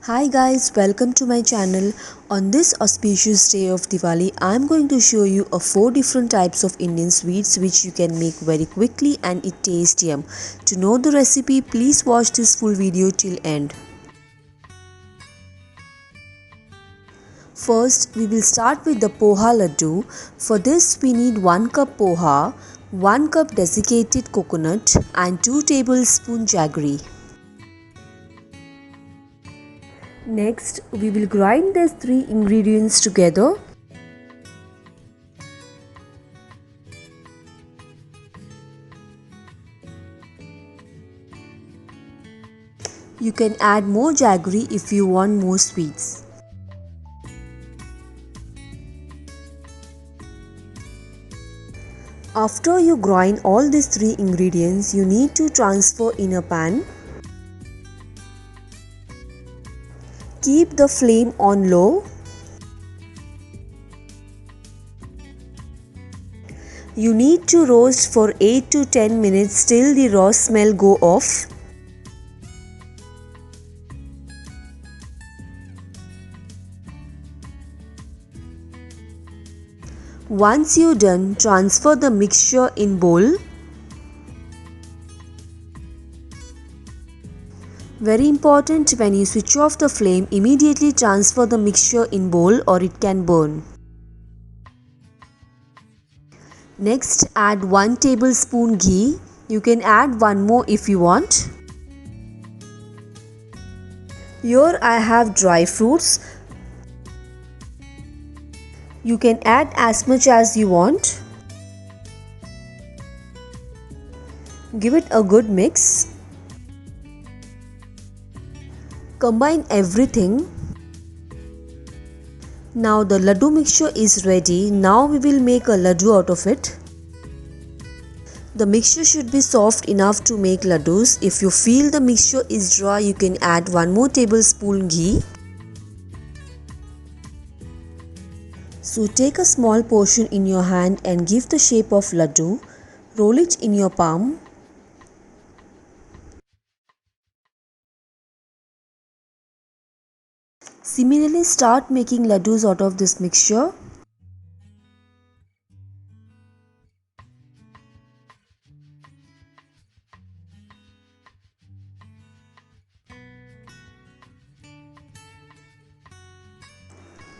Hi guys, welcome to my channel. On this auspicious day of Diwali, I am going to show you 4 different types of Indian sweets which you can make very quickly and it tastes yum. To know the recipe, please watch this full video till end. First, we will start with the poha laddu. For this, we need 1 cup poha, 1 cup desiccated coconut and 2 tablespoon jaggery. Next, we will grind these 3 ingredients together. You can add more jaggery if you want more sweets. After you grind all these 3 ingredients, you need to transfer in a pan. Keep the flame on low. You need to roast for 8 to 10 minutes till the raw smell go off. Once you're done, transfer the mixture in bowl. Very important, when you switch off the flame, immediately transfer the mixture in bowl or it can burn. Next, add 1 tablespoon ghee. You can add one more if you want. Here I have dry fruits. You can add as much as you want. Give it a good mix. Combine everything. Now the laddu mixture is ready. Now we will make a laddu out of it. The mixture should be soft enough to make laddus. If you feel the mixture is dry, you can add 1 more tablespoon ghee. So take a small portion in your hand and give the shape of laddu. Roll it in your palm. Similarly, start making laddus out of this mixture.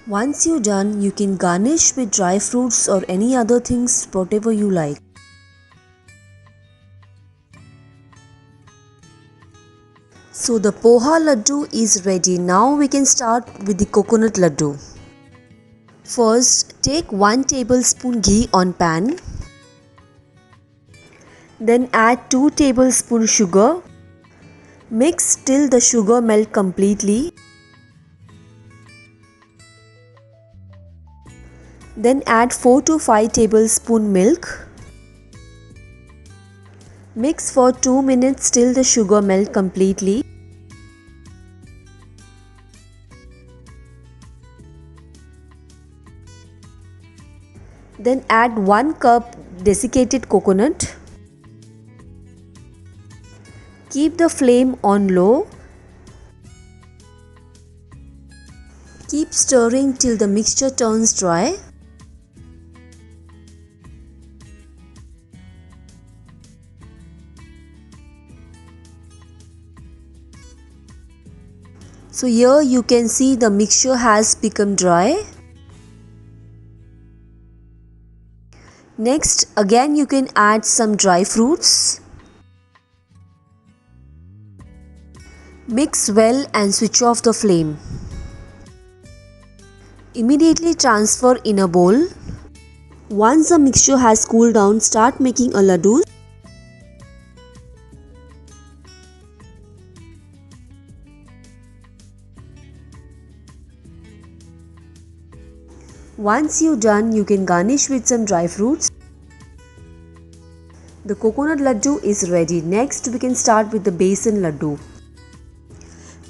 Once you're done, you can garnish with dry fruits or any other things, whatever you like. So the poha laddu is ready. Now we can start with the coconut laddu. First, take 1 tablespoon ghee on pan. Then add 2 tablespoon sugar. Mix till the sugar melt completely. Then add 4 to 5 tablespoon milk. Mix for 2 minutes till the sugar melt completely. Then add 1 cup desiccated coconut. Keep the flame on low. Keep stirring till the mixture turns dry. So here you can see the mixture has become dry. Next, again you can add some dry fruits. Mix well and switch off the flame. Immediately transfer in a bowl. Once the mixture has cooled down, start making a laddu. Once you're done, you can garnish with some dry fruits. The coconut laddu is ready. Next, we can start with the besan laddu.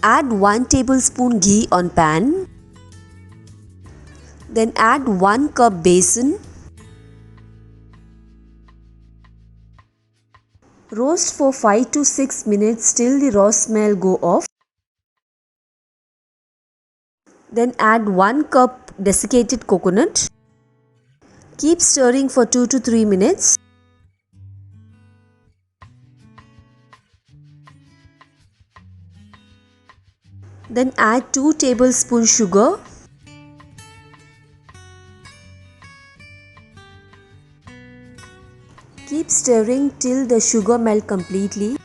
Add 1 tablespoon ghee on pan. Then add 1 cup besan. Roast for 5 to 6 minutes till the raw smell go off. Then add 1 cup desiccated coconut. Keep stirring for 2 to 3 minutes. Then add 2 tablespoons sugar. Keep stirring till the sugar melts completely.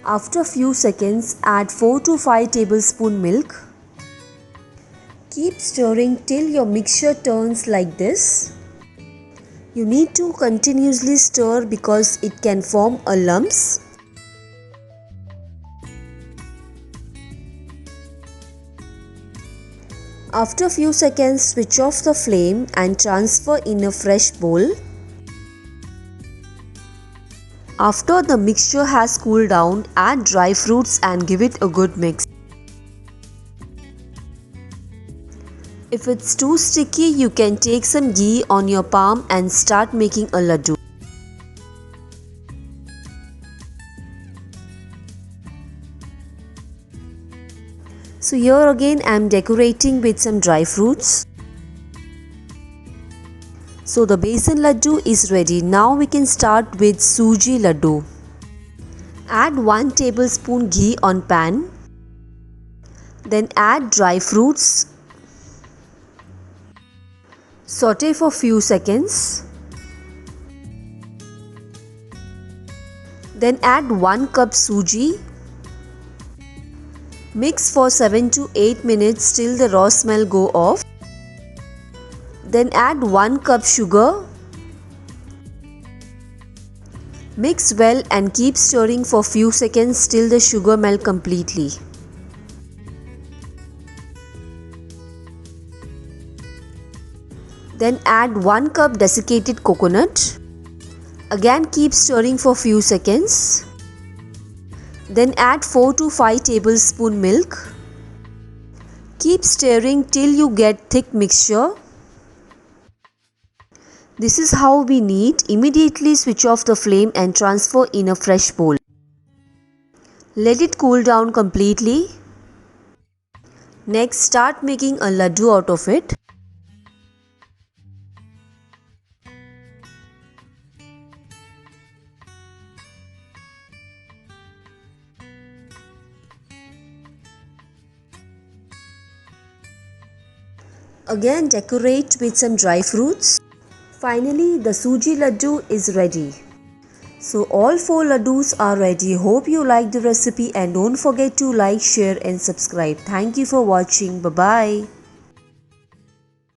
After a few seconds, add 4 to 5 tablespoons milk. Keep stirring till your mixture turns like this. You need to continuously stir because it can form a lumps. After a few seconds, switch off the flame and transfer in a fresh bowl. After the mixture has cooled down, add dry fruits and give it a good mix. If it's too sticky, you can take some ghee on your palm and start making a laddu. So here again I am decorating with some dry fruits. So the besan laddu is ready. Now we can start with suji laddu. Add 1 tablespoon ghee on pan. Then add dry fruits. Saute for few seconds. Then add 1 cup suji. Mix for 7 to 8 minutes till the raw smell go off. Then add 1 cup sugar. Mix well and keep stirring for few seconds till the sugar melt completely. Then add 1 cup desiccated coconut. Again keep stirring for few seconds. Then add 4 to 5 tablespoons milk. Keep stirring till you get thick mixture. This is how we knead. Immediately switch off the flame and transfer in a fresh bowl. Let it cool down completely. Next, start making a laddu out of it. Again decorate with some dry fruits. Finally, the suji laddu is ready. So all 4 laddus are ready. Hope you like the recipe and don't forget to like, share and subscribe. Thank you for watching. Bye bye.